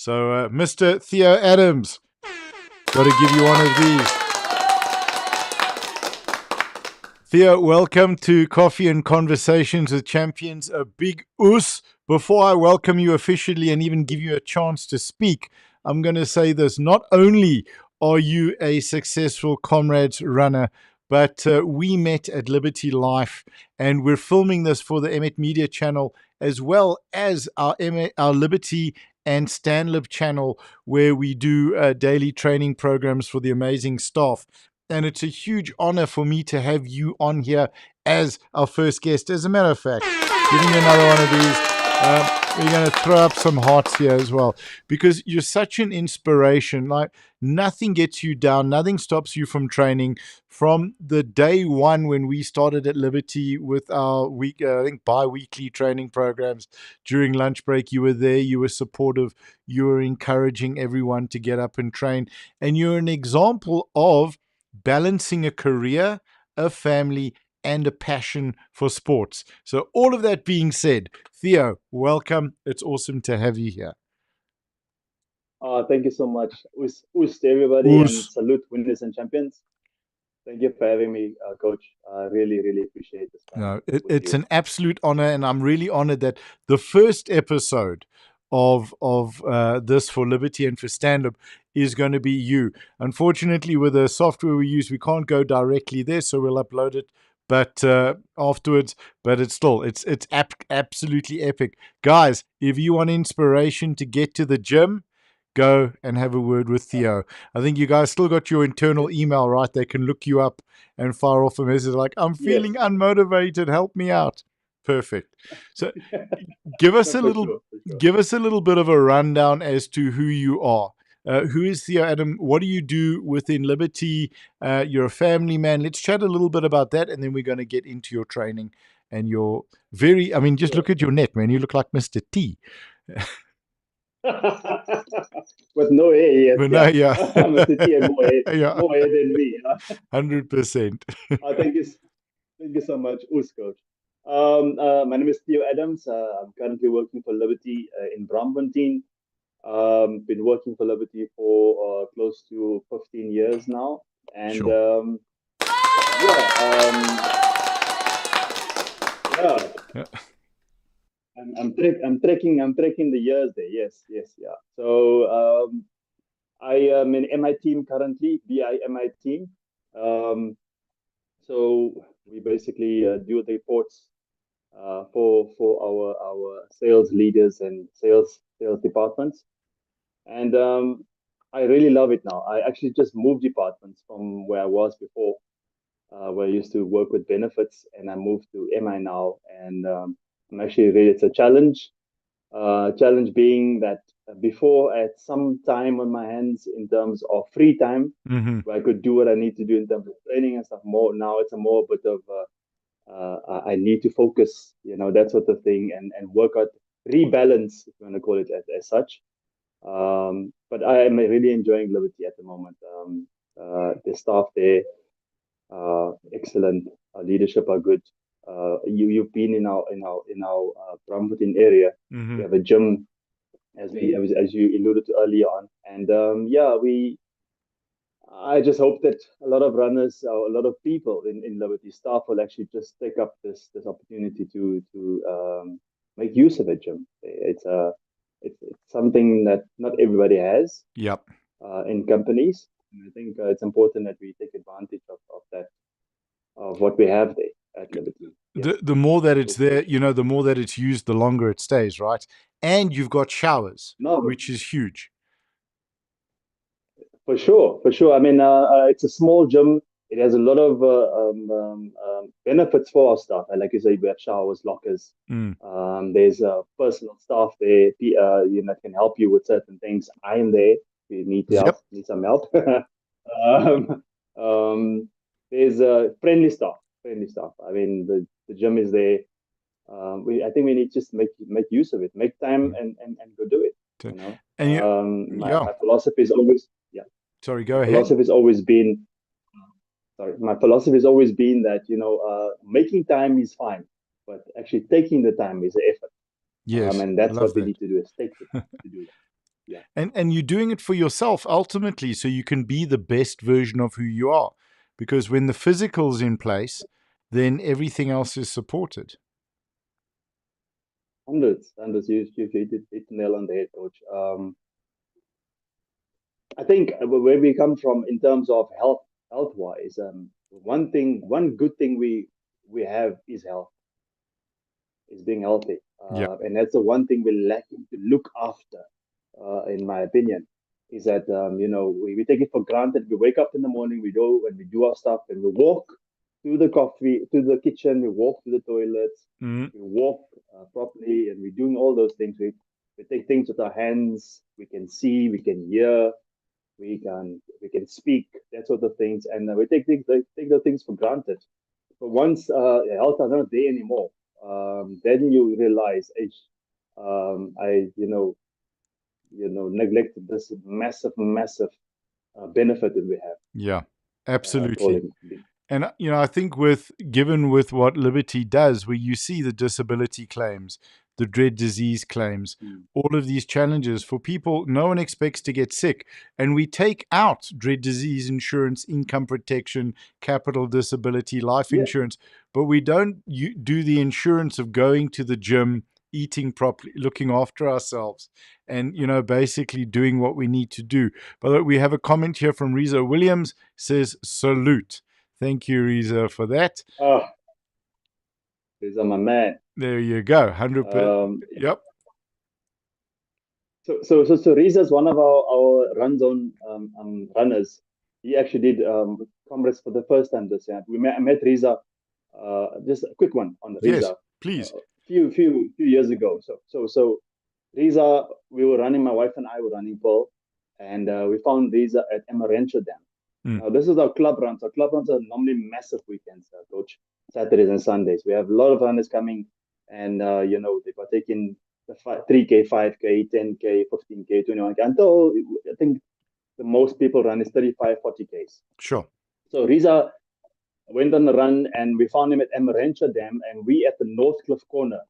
So, Mr. Theo Adams, got to give you one of these. Theo, welcome to Coffee and Conversations with Champions. A big oos. Before I welcome you officially and even give you a chance to speak, I'm going to say this. Not only are you a successful Comrades runner, but we met at Liberty Life, and we're filming this for the Emmet Media channel as well as our Liberty and Stanlib channel, where we do daily training programs for the amazing staff. And it's a huge honor for me to have you on here as our first guest. As a matter of fact, giving you another one of these. We're going to throw up some hearts here as well, because you're such an inspiration. Like, nothing gets you down. Nothing stops you from training. From the day one when we started at Liberty with our I think bi-weekly training programs during lunch break, you were there, you were supportive, you were encouraging everyone to get up and train. And you're an example of balancing a career, a family, and a passion for sports. So all of that being said, Theo, welcome. It's awesome to have you here. Thank you so much. Us to everybody, and salute winners and champions. Thank you for having me, Coach. I really, really appreciate this time. No, it's an absolute honor, and I'm really honored that the first episode of this for Liberty and for Stand-Up is going to be you. Unfortunately, with the software we use, we can't go directly there, so we'll upload it but afterwards. But it's still absolutely epic, guys. If you want inspiration to get to the gym, go and have a word with Theo. I think you guys still got your internal email, right? They can look you up and fire off a message like, I'm feeling unmotivated, help me out. Perfect. So give us a little bit of a rundown as to who you are. Who is Theo Adam? What do you do within Liberty? You're a family man. Let's chat a little bit about that, and then we're going to get into your training and your just look at your neck, man. You look like Mr. T. With no hair yet. Yeah. Mr. T and more hair than me. 100%. Thank you so much, Coach. My name is Theo Adams. I'm currently working for Liberty in Braamfontein. Been working for Liberty for close to 15 years now, and sure. I'm tracking the years there. Yes, yeah. So I am in MI team currently, BI-MI team. So we basically do the reports for our sales leaders and sales departments, and I really love it now. I actually just moved departments from where I was before, where I used to work with benefits, and I moved to MI now, and I'm actually really, it's a challenge. Challenge being that before I had some time on my hands in terms of free time, where I could do what I need to do in terms of training and stuff. More now, it's a more bit of I need to focus, that sort of thing, and work out, rebalance, if you want to call it as such. But I am really enjoying Liberty at the moment. The staff there, excellent. Our leadership are good. You've been in our Braamfontein area. We have a gym, as you alluded to earlier on, and I just hope that a lot of runners, or a lot of people in Liberty staff, will actually just take up this opportunity to make use of a gym. It's something that not everybody has. Yep. In companies, and I think it's important that we take advantage of that, of what we have there at Liberty. The more that it's there, the more that it's used, the longer it stays, right? And you've got showers, which is huge. For sure. I mean, it's a small gym. It has a lot of benefits for our staff. Like you say, we have showers, lockers. There's personal staff there, that can help you with certain things. I am there. If you need need some help. There's friendly staff. I mean, the gym is there. I think we need to just make use of it. Make time and go do it. And my philosophy is always Sorry, go ahead. My philosophy has always been that making time is fine, but actually taking the time is an effort. Yes, and that's what we need to do, is take the time to do that. Yeah. And you're doing it for yourself ultimately, so you can be the best version of who you are. Because when the physical's in place, then everything else is supported. Hundreds. You hit the nail on the head, coach. I think where we come from in terms of health wise, one good thing we have is health, is being healthy, Yeah. and that's the one thing we're lacking to look after, in my opinion, is that we take it for granted. We wake up in the morning, we go and we do our stuff, and we walk to the coffee, to the kitchen, we walk to the toilets, Mm, we walk properly, and we're doing all those things. We take things with our hands. We can see, we can hear, we can speak, that sort of things, and we take those things for granted. But once health are not there anymore, then you realize, I neglected this massive benefit that we have, yeah, absolutely. calling. And I think given with what Liberty does, where you see the disability claims, the dread disease claims, Mm. all of these challenges for people, no one expects to get sick, and we take out dread disease insurance, income protection, capital disability, life Yeah. insurance, but we don't do the insurance of going to the gym, eating properly, looking after ourselves, and basically doing what we need to do. By the way, we have a comment here from Reza Williams, says salute. Thank you, Reza, for that. Oh, these are my man. There you go. 100%. Um, Yep. so Reza is one of our run zone runners. He actually did Comrades for the first time this year. I met Reza. Just a quick one on Yes, Reza. please. Few years ago. So Reza, we were running. My wife and I were running Pearl, and we found Reza at Amarancho Dam. Mm, Now this is our club runs. Our club runs are normally massive weekends, coach. Saturdays and Sundays. We have a lot of runners coming, and they partake in the 3K, 5K, 10K, 15K, 21K. Until I think the most people run is 35, 40Ks. sure. So Reza went on the run, and we found him at Amarancho Dam, and we at the North Cliff corner,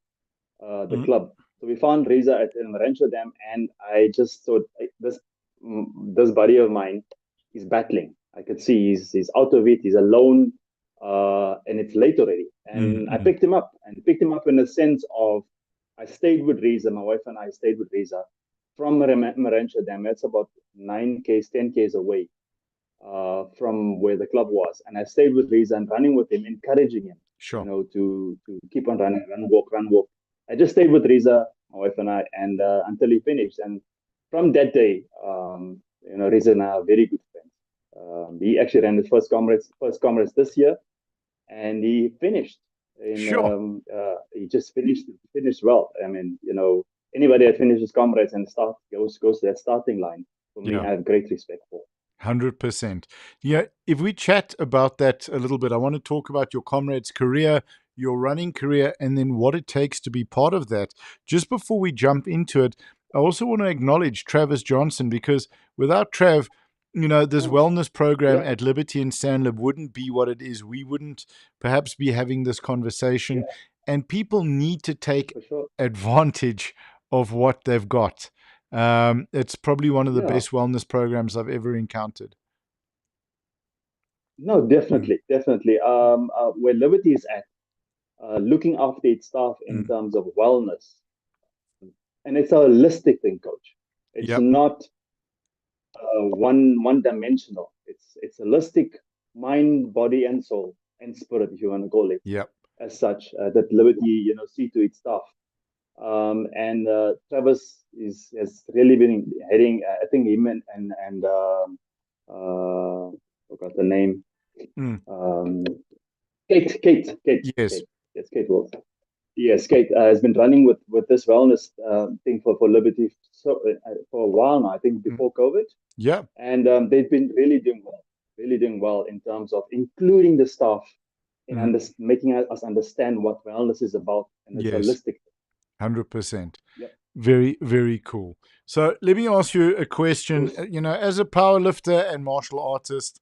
the Mm, club. So we found Reza at Amarancho Dam, and I just thought, this buddy of mine is battling. I could see he's out of it. He's alone, and it's late already. mm, And I mm, picked him up in the sense of I stayed with Reza. My wife and I stayed with Reza from Marancha Dam. That's about 9Ks, 10Ks away from where the club was. And I stayed with Reza and running with him, encouraging him, sure. to keep on running, run, walk, run, walk. I just stayed with Reza, my wife and I, and until he finished. And from that day, Reza and I are very good friends. He actually ran his first comrades this year, and he finished. Sure. He just finished well. I mean, anybody that finishes comrades and goes to that starting line, for me, Yeah. I have great respect for. 100%. Yeah, if we chat about that a little bit, I want to talk about your comrade's career, your running career, and then what it takes to be part of that. Just before we jump into it, I also want to acknowledge Travis Johnson, because without Trav, this Oh, wellness program yeah, at Liberty and Sandlib wouldn't be what it is. We wouldn't perhaps be having this yeah, conversation, and people need to take for sure. advantage of what they've got. It's probably one of the Yeah, best wellness programs I've ever encountered. no, Mm, definitely. Where Liberty is at, looking after its staff in mm. terms of wellness, and it's a holistic thing, coach. It's Yep, not one dimensional. It's holistic, mind, body, and soul and spirit, if you want to call it yep. as such. That Liberty, see to its staff. And Travis has really been heading. I think him and forgot the name. Mm. Um, Kate. Yes. Yes, Kate Wolf. Yes, Kate has been running with this wellness thing for Liberty for a while now. I think Mm. before COVID, Yeah. and they've been really doing well in terms of including the staff in Mm. making us understand what wellness is about, and it's Yes. holistic. 100%. Yep. Very, very cool. So let me ask you a So question. As a power lifter and martial artist,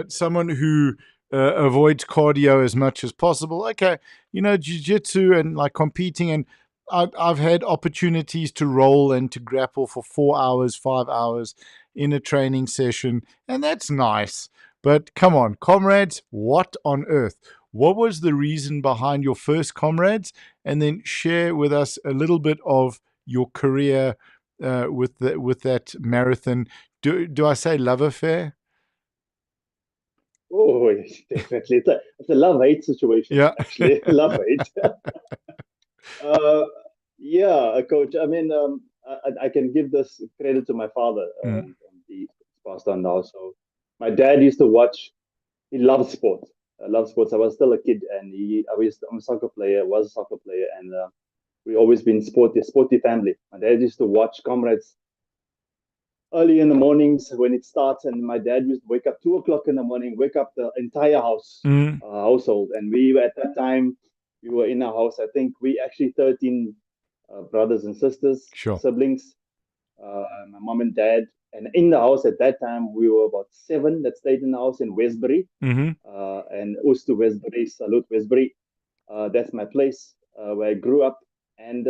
someone who avoids cardio as much as possible. Okay, jiu-jitsu and like competing, and I've had opportunities to roll and to grapple for 4 hours, 5 hours in a training session, and that's nice. But come on, comrades, what on earth? What was the reason behind your first comrades? And then share with us a little bit of your career with that marathon. Do I say love affair? Oh, yes, definitely. It's a love-hate situation, Yeah. actually. Love-hate. Uh, yeah, coach. I mean, I can give this credit to my father. Mm, He's passed on now. So my dad used to watch. He loved sport. I love sports. I was still a kid, and I'm a soccer player. Was a soccer player, and we always been sporty family. My dad used to watch Comrades early in the mornings when it starts, and my dad used to wake up 2 o'clock in the morning, wake up the entire mm, household, and we were at that time we were in our house. I think we actually 13 brothers and sisters, sure. siblings, my mom and dad, and in the house at that time we were about seven that stayed in the house in Westbury, Hmm. and Oost to Westbury, salute Westbury. That's my place where I grew up. And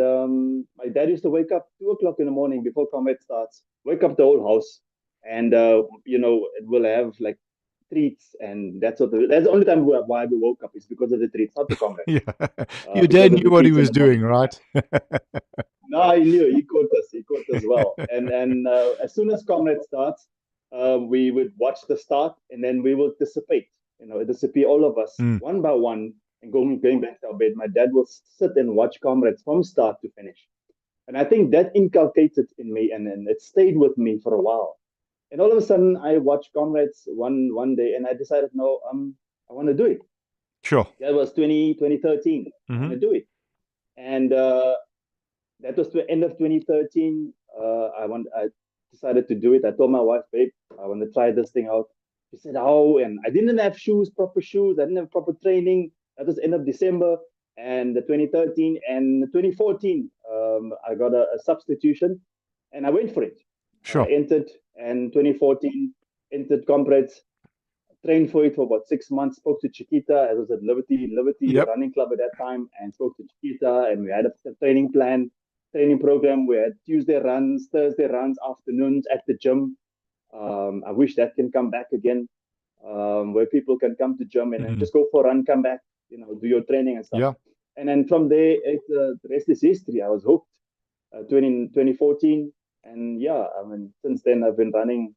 my dad used to wake up 2 o'clock in the morning before combat starts, wake up the whole house, and it will have like treats, and that's the only time why we woke up is because of the treats, not the combat, Yeah. Your because dad of knew the what he treats in was the morning. doing, right? No, he knew. He caught us. He caught us well. And as soon as comrade starts, we would watch the start, and then we will dissipate. Disappear all of us Mm, one by one, and going back to our bed. My dad will sit and watch comrades from start to finish, and I think that inculcated in me, and it stayed with me for a while. And all of a sudden, I watched comrades one day, and I decided, no, I want to do it. sure. That was 2013. I want Hmm. to do it, and that was the end of 2013. I decided to do it. I told my wife, babe, I want to try this thing out. She said, "How?" And I didn't have proper shoes. I didn't have proper training. That was end of December and the 2013 and 2014. I got a substitution, and I went for it. I Sure. entered, and 2014 entered comrades, trained for it for about 6 months. Spoke to Chiquita. I was at Liberty Yep. Running Club at that time, and spoke to Chiquita. And we had a training plan, training program. We had Tuesday runs, Thursday runs, afternoons at the gym. I wish that can come back again, where people can come to gym and then Hmm. just go for a run, come back, do your training and stuff. Yeah. And then from there, the rest is history. I was hooked. 2014, and yeah, I mean, since then I've been running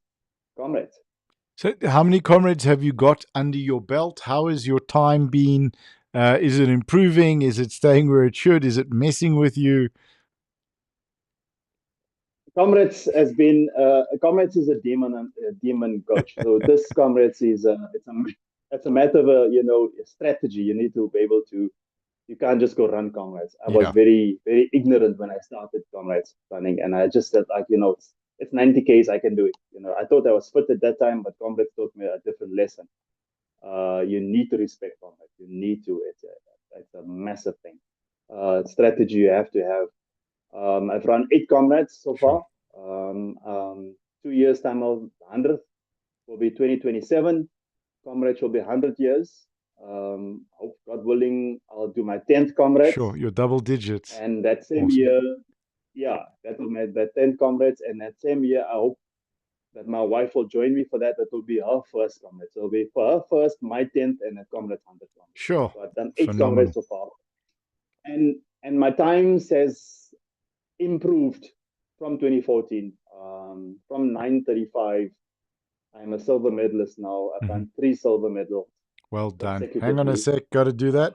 comrades. So, how many comrades have you got under your belt? How has your time been? Is it improving? Is it staying where it should? Is it messing with you? Comrades is a demon coach. So this comrades is it's a matter of a strategy. You need to be able to. You can't just go run comrades. I was Yeah. very very ignorant when I started comrades running, and I just said, like, it's 90 k's, I can do it. I thought I was fit at that time, but comrades taught me a different lesson. You need to respect comrades. You need to. It's a massive thing. Strategy you have to have. I've run 8 comrades so Sure. far. 2 years time of 100th will be 2027. Comrades will be 100 years. Hope God willing, I'll do my 10th Sure. comrades. Your double digits. And that same Awesome. year, yeah, that will make that 10 comrades. And that same year, I hope that my wife will join me for that. That will be her first comrade. So it'll be for her first, my 10th, and a comrade 100 comrades. Sure. So I've done 8 comrades Phenomenal. so far. And my times has improved from 2014. From 9:35, I'm a silver medalist now. I've Hmm. done 3 silver medals Well done. Hang on a consecutively. sec. Got to do that.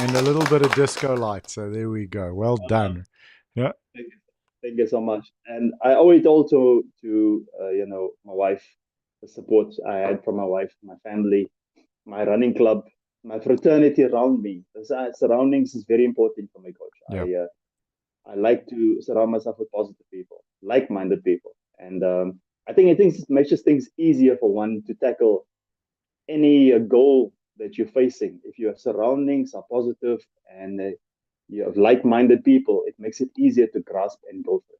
And a little bit of disco light. So there we go. Well Uh, done. Yeah. Thank you so much. And I owe it all to my wife, the support I had from my wife, my family, my running club, my fraternity around me. The surroundings is very important for me, coach. Yeah. I like to surround myself with positive people, like-minded people, and I think it makes things easier for one to tackle any goal that you're facing. If your surroundings are positive and you have like-minded people, it makes it easier to grasp and go for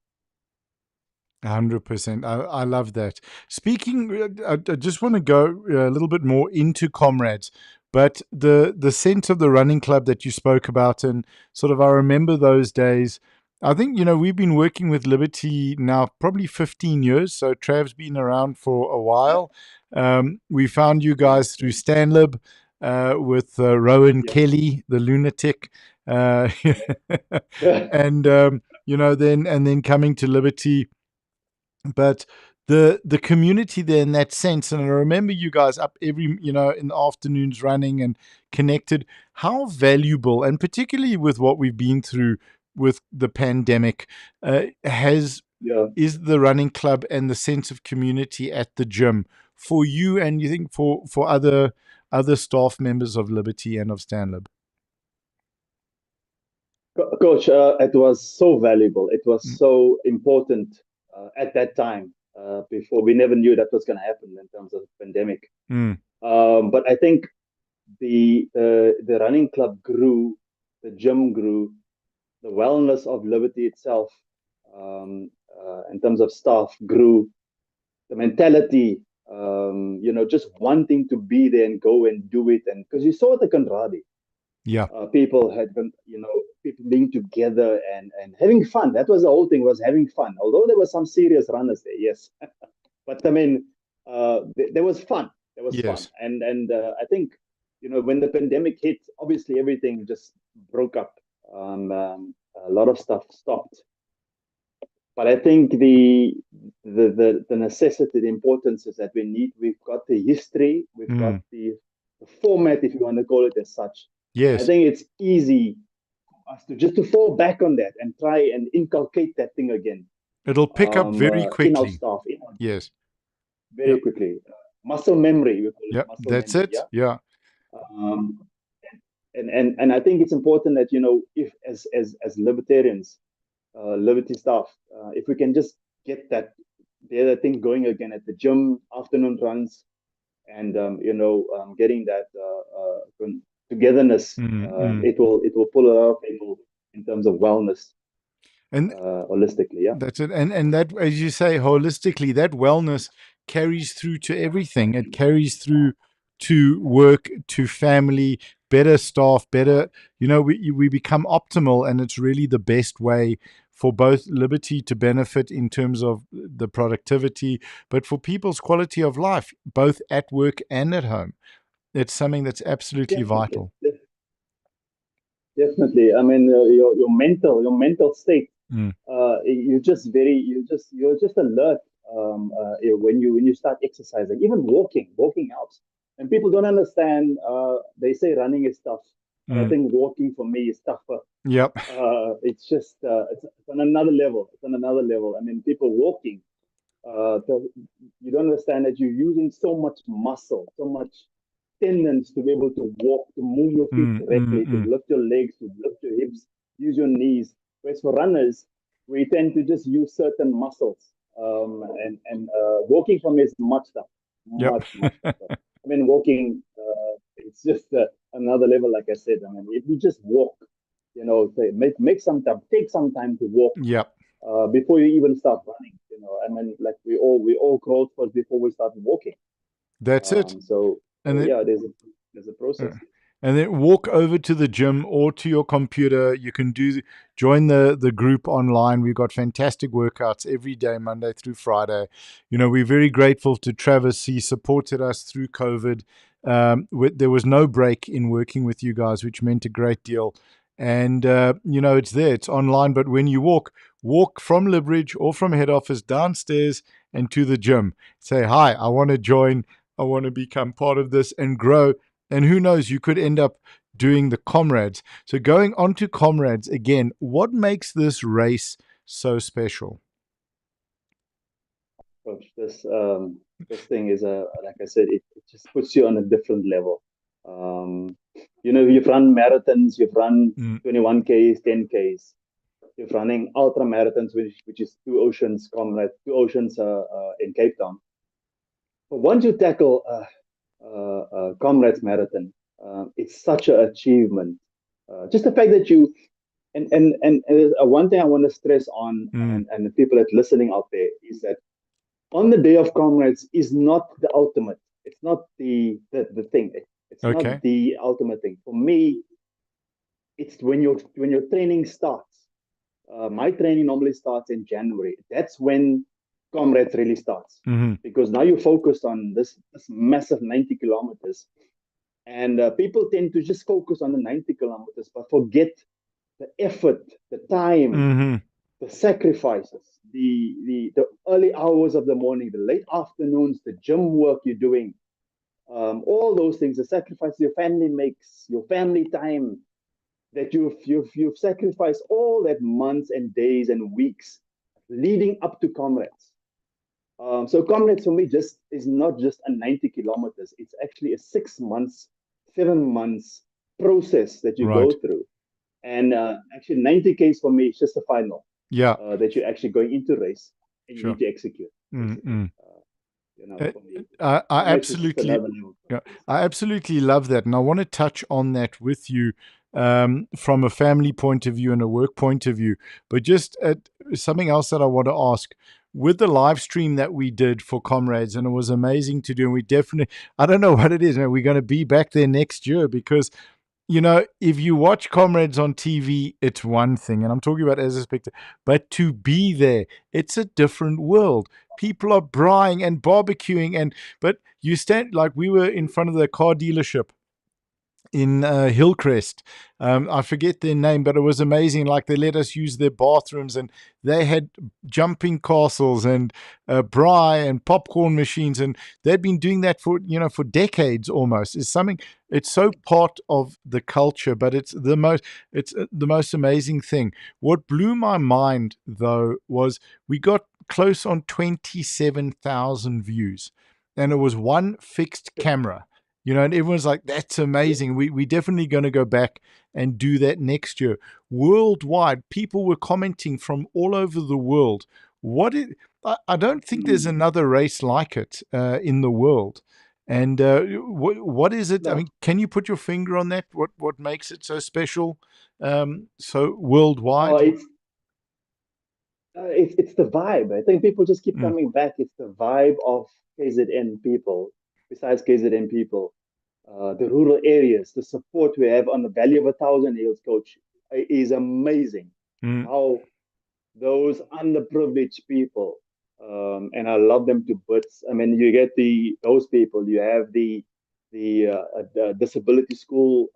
100%. I love that. Speaking, I just want to go a little bit more into comrades. But the sense of the running club that you spoke about, and sort of, I remember those days. I think, we've been working with Liberty now probably 15 years. So Trav's been around for a Yeah, while. We found you yeah, guys through Stanlib, with Rowan yeah, Kelly, the lunatic. Uh, yeah. and, then coming to Liberty, but the community there in that sense. And I remember you guys up every, in the afternoons running and connected. How valuable, and particularly with what we've been through with the pandemic, has Yeah. is the running club and the sense of community at the gym for you, and you think for other staff members of Liberty and of Stanlib? Coach, it was so valuable. It was Mm, so important at that time. Before we never knew that was going to happen in terms of the pandemic. mm, But I think the running club grew, the gym grew, the wellness of Liberty itself, in terms of staff, grew. The mentality, just wanting to be there and go and do it, and because you saw the camaraderie, yeah. people had been, people being together and having fun. That was the whole thing, was having fun. Although there were some serious runners there, yes, but I mean, there was fun. There was fun, Yes. and I think, when the pandemic hit, obviously everything just broke up. A lot of stuff stopped. But I think the necessity, the importance is that we've got the history, we've got Mm, the format, if you want to call it as such. I yes. think it's easy for us to just to fall back on that and try and inculcate that thing again, It'll pick up very in our quickly. staff, in our gym, Yes. very Yep. quickly. Muscle memory, we call it Yep. muscle That's memory. it. Yeah. Yeah. Um, and I think it's important that, if as libertarians, Liberty staff, if we can just get that the other thing going again at the gym, afternoon runs, and getting that togetherness, Mm, mm. it will pull a lot of people in terms of wellness, And holistically. Yeah, that's it. And that, as you say, holistically, that wellness carries through to everything. It carries through to work, to family, better staff, better, we become optimal, and it's really the best way for both Liberty to benefit in terms of the productivity, but for people's quality of life, both at work and at home. It's something that's absolutely definitely, vital. definitely. I mean, your mental state, Mm, you're just alert, when you start exercising. Even walking helps, and people don't understand. They say running is tough, but I mm. think walking for me is tougher. Yep. It's just, it's on another level. It's on another level. I mean, people walking, you don't understand that you're using so much muscle, so much tendons to be able to walk, to move your feet Mm, mm, correctly, to mm. lift your legs, to lift your hips, use your knees. Whereas for runners, we tend to just use certain muscles. And walking for me is much tougher, Yep. much tougher. I mean, walking, it's just another level. Like I said, I mean, if you just walk, say, make some time, take some time to walk, Yep. before you even start running. I mean, like we all crawled first before we started walking. That's it. So And it, yeah, there's a Uh, process. and then walk over to the gym or to your computer. You can join the group online. We've got fantastic workouts every day, Monday through Friday. We're very grateful to Travis. He supported us through COVID. There was no break in working with you guys, which meant a great deal. And it's there, it's online. But when you walk from Libridge or from head office downstairs and to the gym. Say hi. I want to join. I want to become part of this and grow, and who knows, you could end up doing the comrades. So, going on to comrades again, what makes this race so special? Coach, this thing is like I said, it just puts you on a different level. You've run marathons, you've run Mm, 21 Ks, 10 Ks. You're running ultra marathons, which is two oceans, comrade, two oceans, in Cape Town. But once you tackle comrades marathon, it's such an achievement. Just the fact that you and one thing I want to stress on, mm, and the people that are listening out there, is that on the day of comrades is not the ultimate. It's not the thing. It's not Okay. the ultimate thing. For me, it's when your training starts. My training normally starts in January. That's when comrades really starts Hmm. because now you're focused on this massive 90 kilometers, and people tend to just focus on the 90 kilometers, but forget the effort, the time, Hmm. the sacrifices, the early hours of the morning, the late afternoons, the gym work you're doing, all those things, the sacrifice your family makes, your family time that you've sacrificed all that months and days and weeks leading up to comrades. So comrades for me just is not just a 90 kilometers. It's actually a 6 months, 7 months process that you go Right. through. And actually 90 Ks for me is just the final Yeah. that you're actually going into race and you Sure. need to execute basically. Mm-mm. Uh, For me, I comrades is just absolutely, another level. yeah, I absolutely love that, and I want to touch on that with you from a family point of view and a work point of view. But just something else that I want to ask with the live stream that we did for Comrades, and it was amazing to do. And we definitely, I don't know what it is, man. We're going to be back there next year because if you watch Comrades on TV, it's one thing, and I'm talking about as a spectator, but to be there, it's a different world. People are braaiing and barbecuing, but you stand like we were in front of the car dealership in Hillcrest. I forget their name, but it was amazing. Like they let us use their bathrooms, and they had jumping castles and braai and popcorn machines, and they'd been doing that for decades almost. It's something. It's so part of the culture, but it's the most amazing thing. What blew my mind though was we got close on 27,000 views, and it was one fixed camera. And everyone's like, that's amazing. We definitely going to go back and do that next year. Worldwide, people were commenting from all over the world. I don't think there's Mm. another race like it in the world. And what is it? I No, mean, can you put your finger on that? What makes it so special, so worldwide? it's it's the vibe. I think people just keep Mm, coming back. It's the vibe of KZN people. Besides KZN people, the rural areas, the support we have on the Valley of a Thousand Hills, coach, is amazing. mm, How those underprivileged people, and I love them to bits. I mean, you get those people. You have the disability school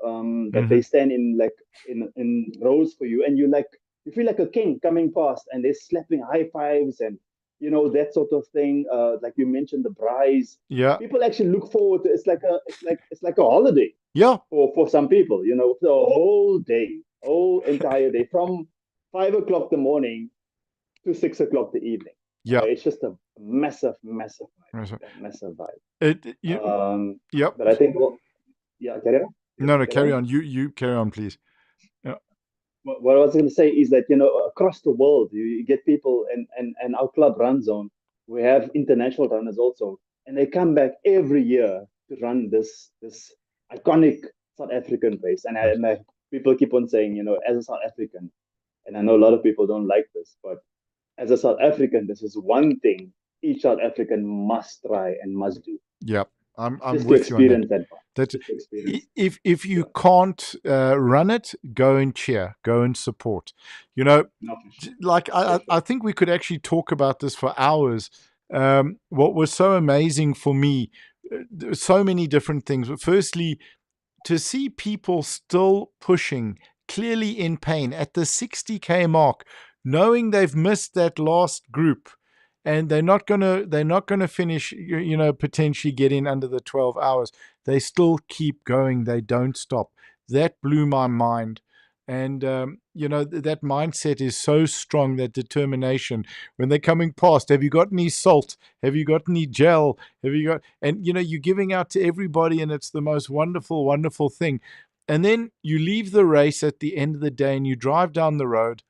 that they mhm. stand in like in rows for you, and you feel like a king coming past, and they're slapping high fives and that sort of thing. Like you mentioned, the brides. Yeah, People actually look forward to. It's like a holiday yeah, for some people. The whole day, whole entire day from 5 o'clock the morning to 6 o'clock the evening. yeah. It's just a massive, massive Right, so vibe. A massive vibe. It, you, yep. But I think, well, yeah, carry on. No, no, Carry carry on. on. You carry on, please. Yeah. What I was going to say is that across the world, you get people, and our club Run Zone, we have international runners also, and they come back every year to run this iconic South African race. And people keep on saying, as a South African, and I know a lot of people don't like this, but as a South African, this is one thing each South African must try and must do, Yeah, I'm just to with you on that. experience that part. That Just to experience. if you Yeah, can't run it, go and cheer, go and support. You know, no, for sure, like for I sure. think we could actually talk about this for hours. What was so amazing for me, there were so many different things. But firstly, to see people still pushing, clearly in pain at the 60K mark, knowing they've missed that last group and they're not gonna finish, potentially get in under the 12 hours. They still keep going, they don't stop. That blew my mind. And that mindset is so strong, that determination. When they're coming past, have you got any salt, have you got any gel, have you got, and you're giving out to everybody, and it's the most wonderful, wonderful thing. And then you leave the race at the end of the day and you drive down the road,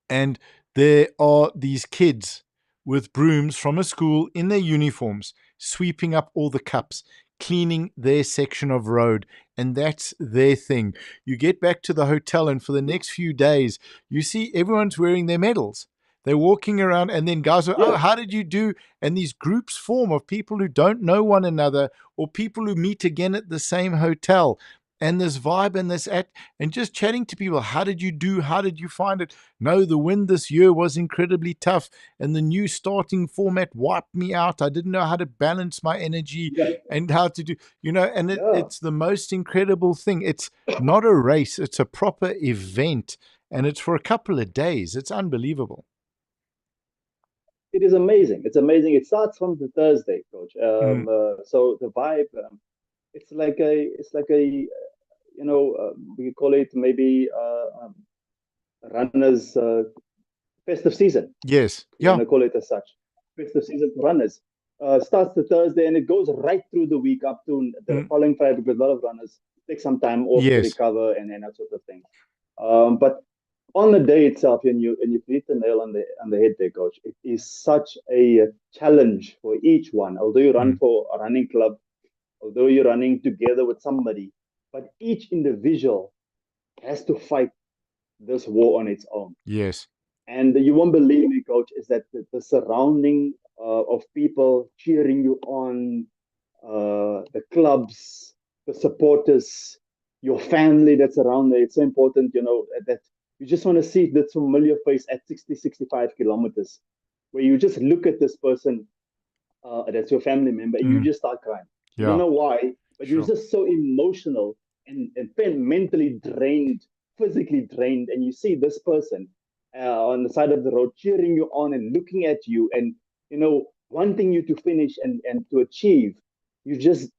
and there are these kids with brooms from a school in their uniforms, sweeping up all the cups, cleaning their section of road. And that's their thing. You get back to the hotel, and for the next few days, you see everyone's wearing their medals. They're walking around, and then guys are, oh, Yeah, how did you do? And these groups form of people who don't know one another, or people who meet again at the same hotel. And this vibe and this act, and just chatting to people. How did you do? How did you find it? No, the wind this year was incredibly tough, and the new starting format wiped me out. I didn't know how to balance my energy yeah, and how to do, and yeah. it's the most incredible thing. It's not a race, it's a proper event, and it's for a couple of days. It's unbelievable. It is amazing. It's amazing. It starts from the Thursday, coach. Mm, So the vibe, it's like a, we call it maybe runners festive season. yes. You Yeah. want to call it as such. Festive season for runners. Starts the Thursday and it goes right through the week up to the Mm, following Friday because a lot of runners take some time off to yes. recover and that sort of thing. But on the day itself, and you hit the nail on the head there, coach. It is such a challenge for each one. Although you run Mm, for a running club, although you're running together with somebody, but each individual has to fight this war on its own. yes. And you won't believe me, coach, is that the surrounding of people cheering you on, the clubs, the supporters, your family that's around there. It's so important, that you just want to see that familiar face at 60, 65 kilometers, where you just look at this person that's your family member, and you Mm, just start crying. You don't yeah. know why, but you're Sure. just so emotional and mentally drained, physically drained, and you see this person on the side of the road cheering you on and looking at you, and wanting you to finish and to achieve. You just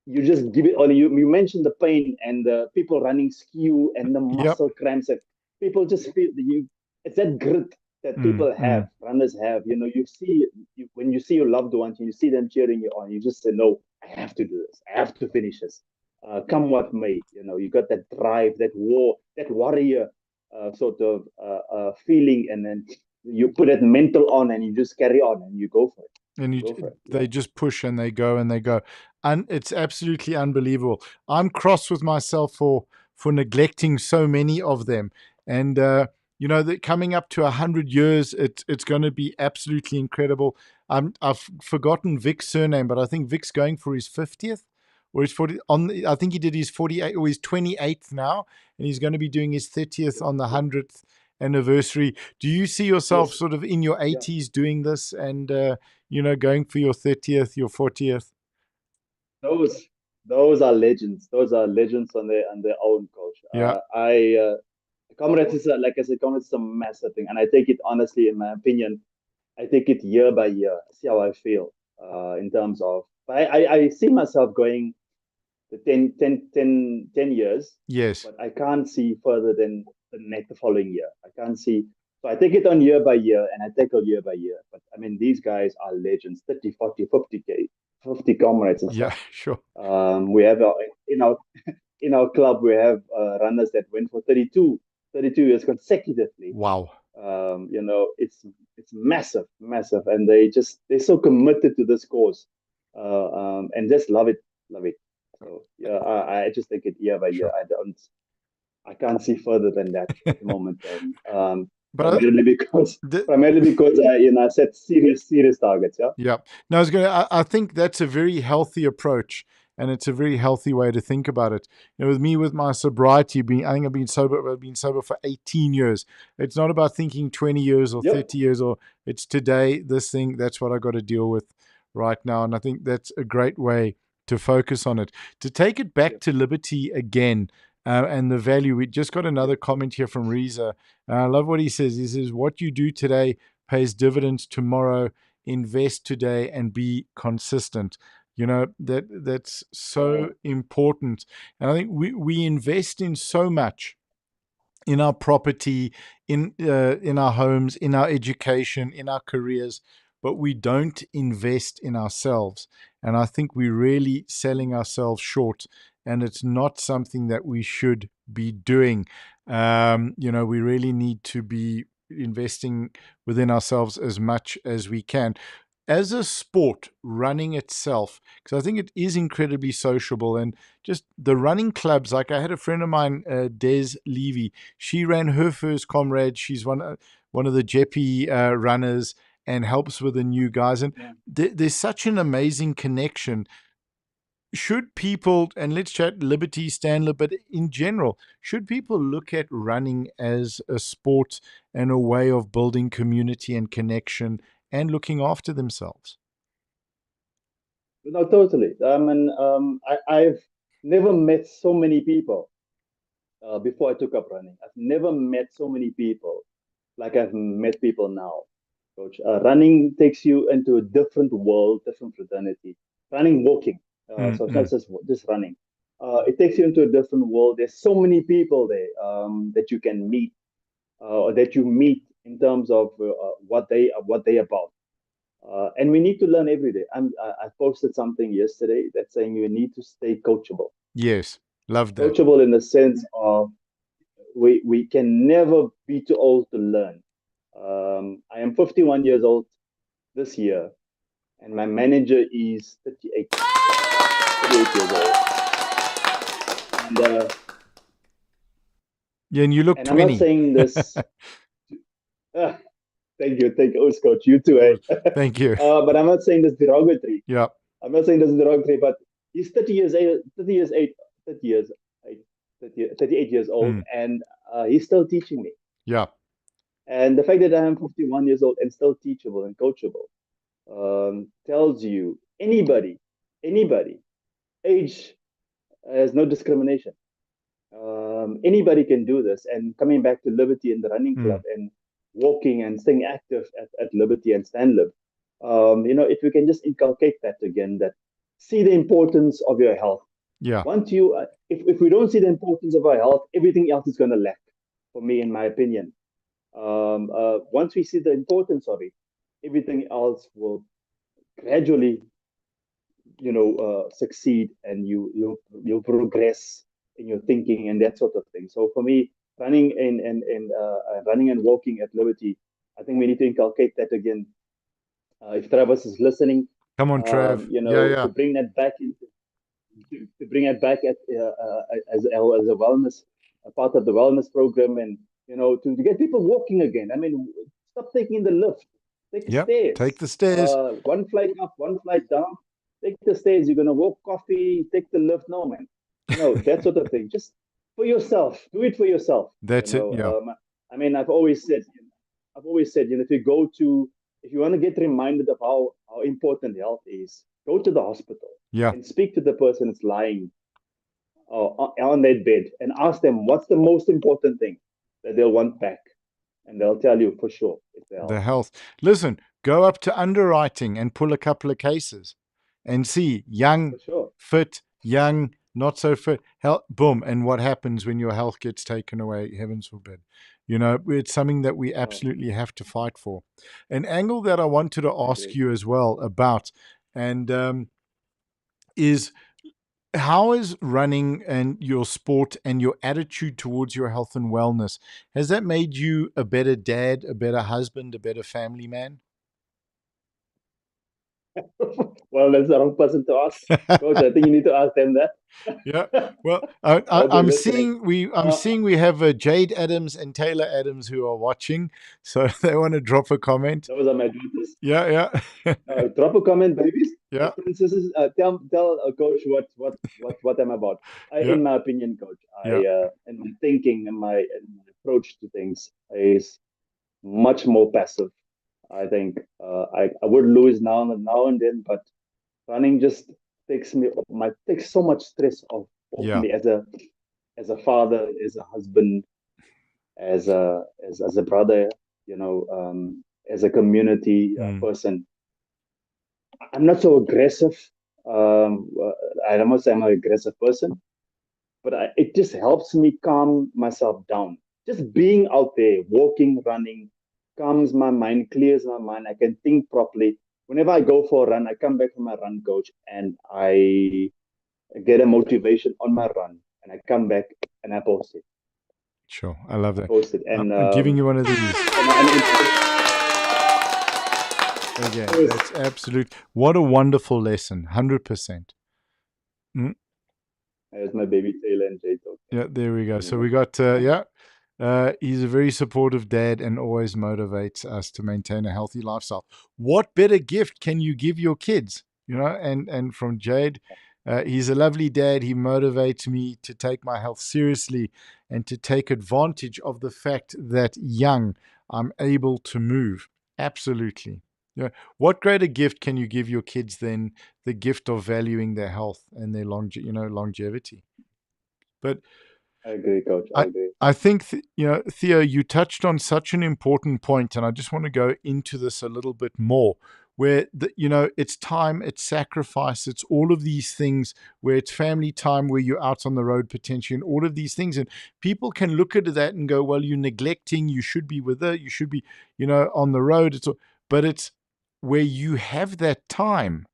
you just give it all. You mentioned the pain and the people running skew and the Yep. muscle cramps. And people just feel that you. It's that grit that Mm, people have, mm. runners have. You see when you see your loved ones and you see them cheering you on, you just say, "No, I have to do this. I have to finish this. Come what may." You got that drive, that that warrior sort of feeling, and then you put that mental on, and you just carry on, and you go for it. And You go for it. Yeah. they just push and they go and they go, and it's absolutely unbelievable. I'm cross with myself for neglecting so many of them, and that coming up to 100 years, it's going to be absolutely incredible. I've forgotten Vic's surname, but I think Vic's going for his 50th or his 40 on. I think he did his 48 or his 28th now, and he's going to be doing his 30th on the 100th anniversary. Do you see yourself Yes. sort of in your Yeah. 80s doing this, and going for your 30th, your 40th? Those those are legends. Those are legends on their own, coach. Yeah. Comrades is like I said, Comrades is a massive thing, and I take it honestly, in my opinion, I take it year by year. See how I feel in terms of. I see myself going the 10 years, Yes. but I can't see further than the following year. I can't see. So I take it on year by year, and I tackle year by year. But I mean, these guys are legends. 30, 40, 50K, 50 comrades and Yeah. stuff. Sure. We have in our club, we have runners that went for 32 years consecutively. Wow. It's massive, massive, and they're so committed to this cause, and just love it, love it. So yeah, I just take it year by year. Sure. I can't see further than that at the moment, and But the, primarily because I set serious targets. Yeah, yeah. No, I was going to, I think that's a very healthy approach, and it's a very healthy way to think about it. With me, with my sobriety, I think I've been sober for 18 years. It's not about thinking 20 years or yep, 30 years, or it's today, this thing, that's what I got to deal with right now. And I think that's a great way to focus on it. To take it back yep, to liberty again, and the value. We just got another yep, comment here from Reza. I love what he says. He says, what you do today pays dividends tomorrow. Invest today and be consistent. That's wow, so important. And I think we invest in so much, in our property, in our homes, in our education, in our careers, but we don't invest in ourselves. And I think we're really selling ourselves short, and it's not something that we should be doing. We really need to be investing within ourselves as much as we can. As a sport, running itself, because I think it is incredibly sociable, and just the running clubs. Like I had a friend of mine, Des Levy. She ran her first comrade. She's one of the Jeppy runners, and helps with the new guys. And there's such an amazing connection. Should people, and let's chat Liberty, Stanley, but in general, should people look at running as a sport and a way of building community and connection and looking after themselves? No, totally. I've never met so many people before I took up running. I've never met so many people like I've met people now, Coach. Running takes you into a different world, different fraternity. Running, walking. So it's not just running. It takes you into a different world. There's so many people there that you can meet, or that you meet in terms of what they about. And we need to learn every day. I posted something yesterday that's saying you need to stay coachable. Yes, love that. Coachable in the sense of we can never be too old to learn. I am 51 years old this year, and my manager is 38, 38 years old. And, Yeah, and you look and I'm not 20. saying this. Thank you, Coach. You too, eh? Thank you. But I'm not saying this derogatory. Yeah. I'm not saying this is derogatory, but he's 30 years, 30 years, 30 years, 38 years old, and he's still teaching me. Yeah. And the fact that I am 51 years old and still teachable and coachable tells you anybody, age has no discrimination. Anybody can do this. And coming back to Liberty and the running club and walking and staying active at Liberty and Stanlib, if we can just inculcate that again, that see the importance of your health. Yeah. Once you, if we don't see the importance of our health, everything else is going to lack, for me, in my opinion. Once we see the importance of it, everything else will gradually, succeed, and you'll progress in your thinking and that sort of thing. So for me, running and walking at Liberty, I think we need to inculcate that again. If Travis is listening, come on, Trav. To bring that back as a wellness, a part of the wellness program, and to get people walking again. I mean, stop taking the lift, take the stairs. Take the stairs. One flight up, one flight down. Take the stairs. You're gonna walk coffee. Take the lift. No, man. That sort of thing. Just for yourself. Do it for yourself. That's it. Yeah. I mean, I've always said, if you want to get reminded of how important health is, go to the hospital. Yeah. And speak to the person that's lying on that bed and ask them what's the most important thing that they'll want back. And they'll tell you for sure it's the health. Listen, go up to underwriting and pull a couple of cases and see young, fit, young, not so fit, health, boom. And what happens when your health gets taken away? Heavens forbid. It's something that we absolutely have to fight for. An angle that I wanted to ask you as well about, and is how is running and your sport and your attitude towards your health and wellness, has that made you a better dad, a better husband, a better family man? Well, that's the wrong person to ask, Coach. I think you need to ask them that. Yeah. Well, I'm seeing we have Jade Adams and Taylor Adams who are watching, so they want to drop a comment. Those are my daughters. Yeah. Drop a comment, babies. Yeah. Princesses, tell Coach what I'm about. In my opinion, Coach, and my thinking and my approach to things is much more passive. I think I would lose now and then, but running just takes so much stress off me as a father, as a husband, as a brother, as a community person. I'm not so aggressive. I don't say I'm an aggressive person, but it just helps me calm myself down. Just being out there, walking, running, calms my mind, clears my mind. I can think properly. Whenever I go for a run, I come back from my run, Coach, and I get a motivation on my run, and I come back and I post it. Sure, I love that. I post it, and I'm giving you one of these. Again, that's absolute. What a wonderful lesson, 100%. There's my baby Taylor and Jay talking. Yeah, there we go. So we got He's a very supportive dad and always motivates us to maintain a healthy lifestyle. What better gift can you give your kids? You know, and from Jade, he's a lovely dad. He motivates me to take my health seriously and to take advantage of the fact that young I'm able to move. Absolutely. Yeah. What greater gift can you give your kids than the gift of valuing their health and their longevity? But I agree, coach. I I agree. I think Theo, you touched on such an important point, and I just want to go into this a little bit more. Where it's time, it's sacrifice, it's all of these things. Where it's family time, where you're out on the road potentially, and all of these things, and people can look at that and go, "Well, you're neglecting. You should be with her. You should be, on the road." But it's where you have that time.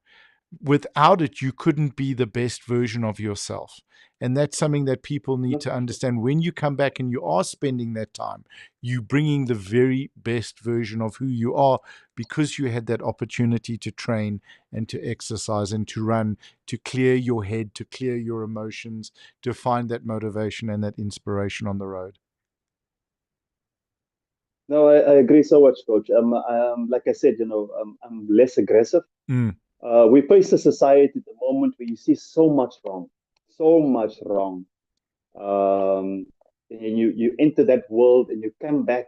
Without it, you couldn't be the best version of yourself. And that's something that people need to understand. When you come back and you are spending that time, you bringing the very best version of who you are because you had that opportunity to train and to exercise and to run, to clear your head, to clear your emotions, to find that motivation and that inspiration on the road. No, I agree so much, coach. Like I said, I'm less aggressive. Mm, We face a society at the moment where you see so much wrong. Um, and you enter that world and you come back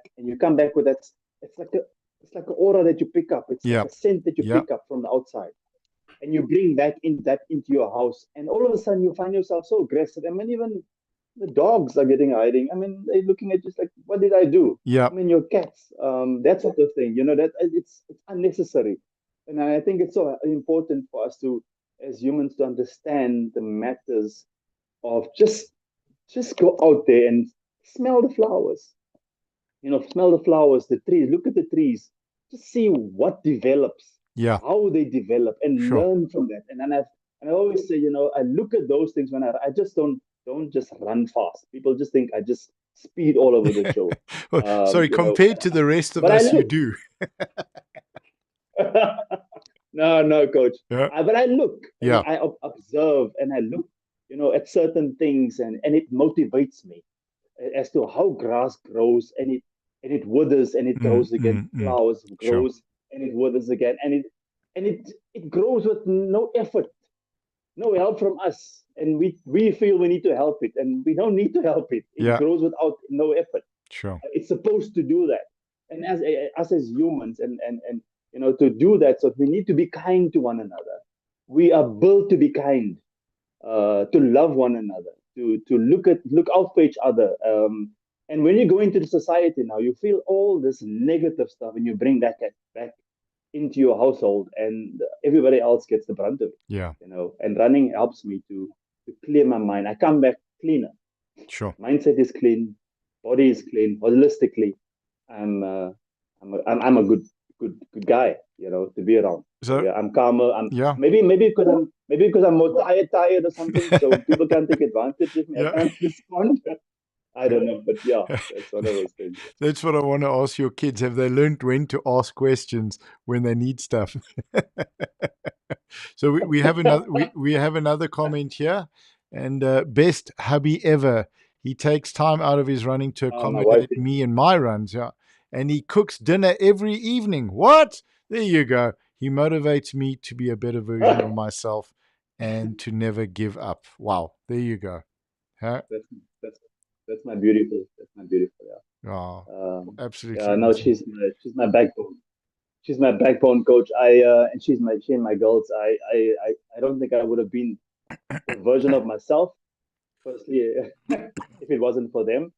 with that. It's like a it's like an aura that you pick up. It's like yeah. a scent that you Yeah. pick up from the outside, and you bring that into your house, and all of a sudden you find yourself so aggressive. I mean, even the dogs are getting hiding. I mean, they're looking at just like, what did I do? Yeah. I mean, your cats, that sort of thing. That it's unnecessary, and I think it's so important for us to, as humans, to understand the matters of just go out there and smell the flowers. Smell the flowers, the trees. Look at the trees. Just see what develops, Yeah. how they develop, and Sure. learn from that. And I always say, I look at those things when I just don't just run fast. People just think I just speed all over the show. Well, sorry, compared to the rest of But I us, you look. do. No, no, coach. Yeah. But I look and Yeah. I observe and I look, at certain things, and it motivates me as to how grass grows, and it withers and it Mm, grows again. mm, mm. Flowers Sure. grows and it withers again, and it grows with no effort, no help from us, and we feel we need to help it, and we don't need to help it. It Yeah. grows without no effort. Sure. It's supposed to do that, and as us as humans, and to do that, so we need to be kind to one another. We are built to be kind, to love one another, to look out for each other. And when you go into the society now, you feel all this negative stuff, and you bring that back into your household, and everybody else gets the brunt of it. Yeah. And running helps me to clear my mind. I come back cleaner. Sure. Mindset is clean, body is clean. Holistically, I'm I'm a good guy, to be around. So So yeah, I'm calmer. I'm yeah. maybe because I'm more tired or something. So people can take advantage of me. I Yeah. can't respond. I don't know, but yeah, that's one of those things. That's what I want to ask your kids. Have they learned when to ask questions when they need stuff? So we have another we have another comment here, and best hubby ever. He takes time out of his running to My wife accommodate is. me and my runs. Yeah, and he cooks dinner every evening. What? There you go. He motivates me to be a better version of myself and to never give up. Wow. There you go. Huh? that's that's that's my beautiful. That's my beautiful. Yeah. Oh, Yeah. absolutely No, awesome. she's my backbone. She's my backbone, coach. And she and my girls. I don't think I would have been the version of myself. Firstly, if it wasn't for them,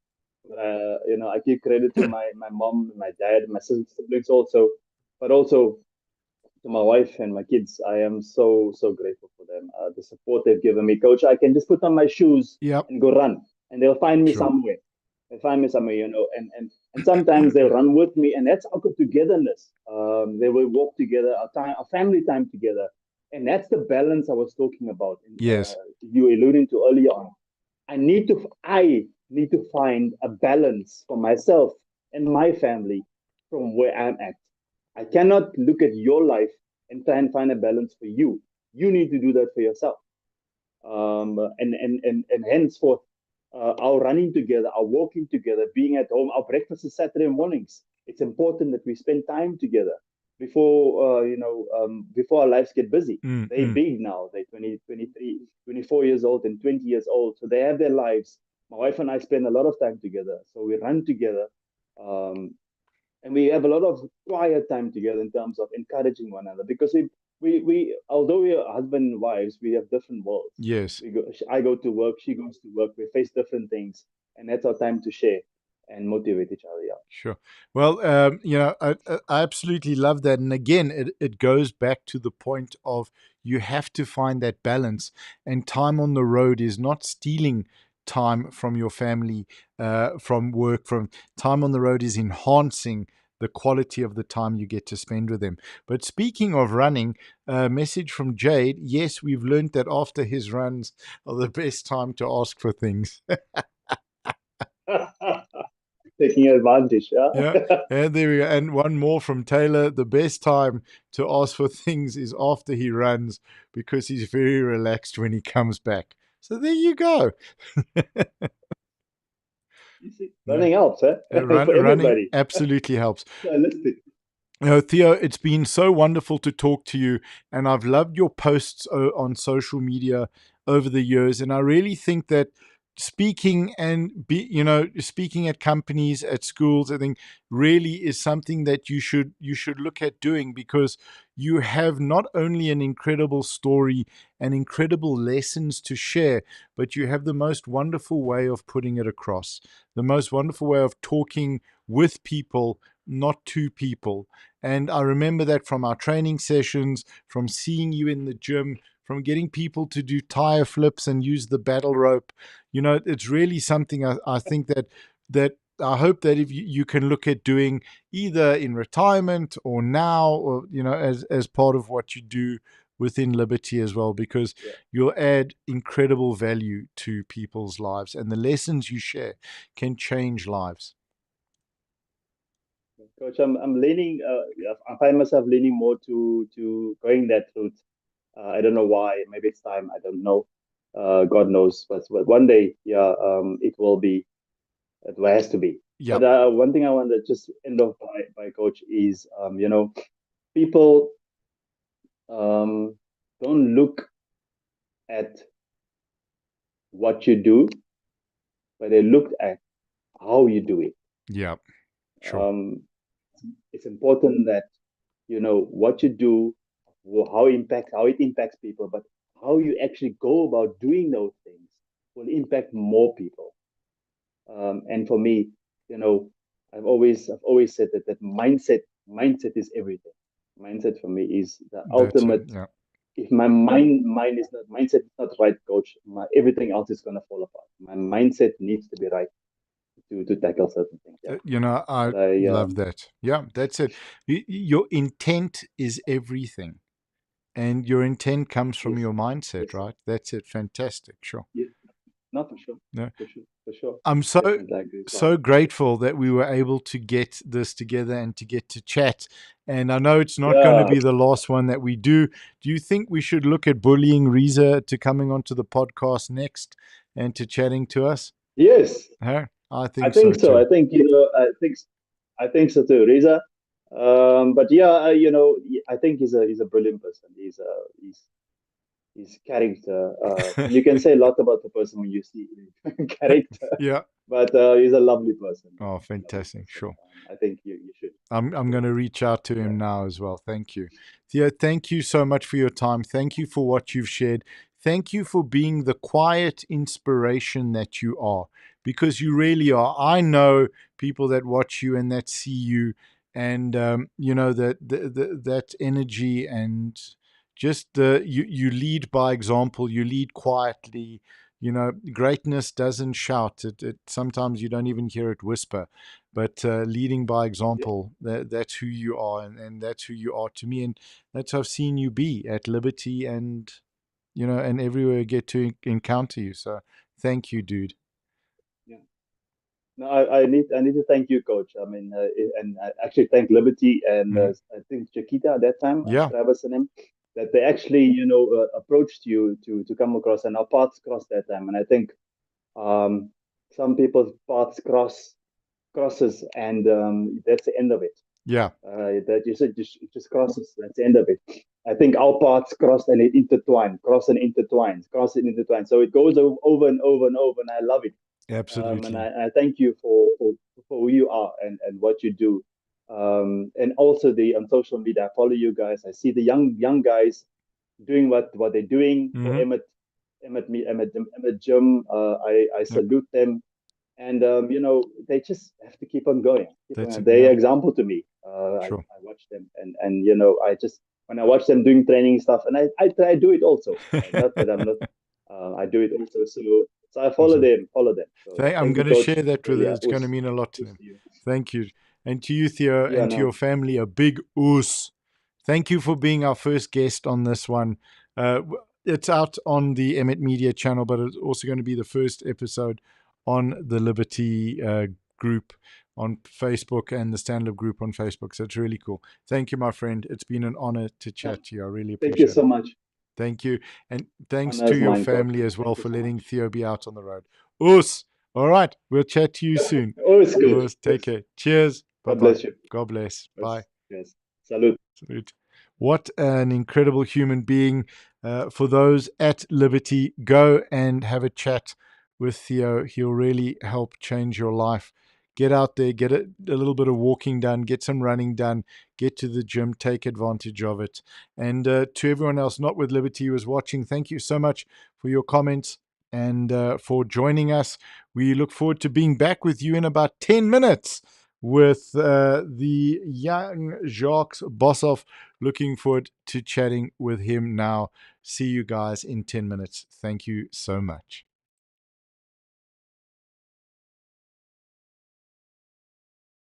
but I give credit to my mom, my dad, my siblings also, but also to my wife and my kids. I am so grateful for them. The support they've given me, coach. I can just put on my shoes Yep. and go run, and they'll find me Sure. somewhere. They'll find me somewhere, and sometimes they'll run with me, and that's our togetherness. They will walk together, our family time together, and that's the balance I was talking about. Yes. You alluding to earlier on. I need to find a balance for myself and my family from where I'm at. I cannot look at your life and try and find a balance for you. You need to do that for yourself. And henceforth, our running together, our walking together, being at home, our breakfast is Saturday mornings. It's important that we spend time together before, before our lives get busy. Mm, They're mm. big now. They're 20, 23, 24 years old and 20 years old. So they have their lives. My wife and I spend a lot of time together. So we run together. Um, and we have a lot of quiet time together in terms of encouraging one another because we although we are husband and wives, we have different worlds. Yes. I go to work, she goes to work, we face different things, and that's our time to share and motivate each other. Yeah. Sure. Well, I absolutely love that. And again, it goes back to the point of you have to find that balance. And time on the road is not stealing time from your family, from work, from time on the road is enhancing the quality of the time you get to spend with them. But speaking of running, a message from Jade. Yes, we've learned that after his runs are the best time to ask for things. Taking advantage. Yeah, Yeah. and there we go. And one more from Taylor. The best time to ask for things is after he runs because he's very relaxed when he comes back. So there you go. You see, Yeah. running helps, huh? For Running everybody. absolutely helps. Holistic. Theo, it's been so wonderful to talk to you, and I've loved your posts on social media over the years. And I really think that speaking and speaking at companies, at schools, I think really is something that you should look at doing because you have not only an incredible story and incredible lessons to share, but you have the most wonderful way of putting it across, the most wonderful way of talking with people, not to people. And I remember that from our training sessions, from seeing you in the gym, from getting people to do tire flips and use the battle rope. It's really something I think that I hope that if you can look at doing either in retirement or now, or as part of what you do within Liberty as well, because Yeah. you'll add incredible value to people's lives, and the lessons you share can change lives. Coach, I'm leaning. Yeah, I find myself leaning more to going that route. I don't know why. Maybe it's time. I don't know. God knows. But one day, yeah, it will be. It has to be. Yeah, But one thing I want to just end off by Coach is, people don't look at what you do, but they look at how you do it. yeah, sure. Um, it's important that what you do, how it impacts people, but how you actually go about doing those things will impact more people. And for me, you know, I've always said that mindset is everything. Mindset for me is the That's it. ultimate. Yeah. If my mind is not mindset is not right, coach, everything else is gonna fall apart. My mindset needs to be right to tackle certain things. Yeah, I but I love that. Yeah, that's it. Your intent is everything, and your intent comes from yes, your mindset, yes, right? That's it. Fantastic. Sure. yes, not for sure, Yeah. for sure, I'm so definitely I agree with that. so grateful that we were able to get this together and to get to chat. And I know it's not going to Yeah, be the last one that we do. Do you think we should look at bullying Reza to coming onto the podcast next and to chatting to us? yes, Huh? I I think so think so. too. I think so too, Reza. But yeah, I think he's a brilliant person. He's his character. You can say a lot about the person when you see character, Yeah. but he's a lovely person. Oh, A lovely fantastic. person. Sure. I think you should. I'm going to reach out to Yeah. him now as well. Thank you. Theo, thank you so much for your time. Thank you for what you've shared. Thank you for being the quiet inspiration that you are, because you really are. I know people that watch you and that see you, and that energy, and just you lead by example. You lead quietly. Greatness doesn't shout. It sometimes you don't even hear it whisper, but leading by Yeah. example, that's who you are, and that's who you are to me, and that's how I've seen you be at Liberty, and and everywhere I get to encounter you. So thank you, dude. Yeah. No, I need to thank you, coach. I mean, and I actually thank Liberty and Mhm. I think Chiquita at that time, Yeah, Travis and him, that they actually approached you to come across and our paths crossed that time. And I think some people's paths crosses, and that's the end of it. Yeah, That you said just crosses. That's the end of it. I think our paths crossed and it intertwined, cross and intertwines, cross and intertwine. So it goes over and over and over, and I love it. And absolutely. I thank you for who you are and what you do. And also the on social media, I follow you guys. I see the young guys doing what they're doing for Hmm. Emmett Jim. I Yep. salute them, and they just have to keep on going, keep That's on. it. They're Yeah, an example to me. sure. I watch them, and I just when I watch them doing training stuff, and I try to do it also. Not that I'm not. I do it also. So I Awesome. follow them. So I'm thank you, going to coach. share that with Really, her. It's going to mean a lot to us them. to you. Thank you. And to you, Theo, Yeah, and to your no, family, a big oos. Thank you for being our first guest on this one. It's out on the Emmet Media channel, but it's also going to be the first episode on the Liberty group on Facebook and the Stand Up group on Facebook. So it's really cool. Thank you, my friend. It's been an honor to no. chat to you. I really Thank you appreciate so it. much. Thank you. And thanks to Honors your mine, coach. family as well Thank you for so letting much. Theo be out on the road. Us. All right. We'll chat to you soon. Oh, it's good. Us. Take care. Cheers. Bye God bye. bless you. God bless. Bye. Yes, yes. Salute. Salute. What an incredible human being. For those at Liberty, go and have a chat with Theo. He'll really help change your life. Get out there, get a little bit of walking done, get some running done, get to the gym, take advantage of it. And to everyone else not with Liberty who is watching, thank you so much for your comments and for joining us. We look forward to being back with you in about 10 minutes with the young Jacques Bossoff. Looking forward to chatting with him now. See you guys in 10 minutes. Thank you so much.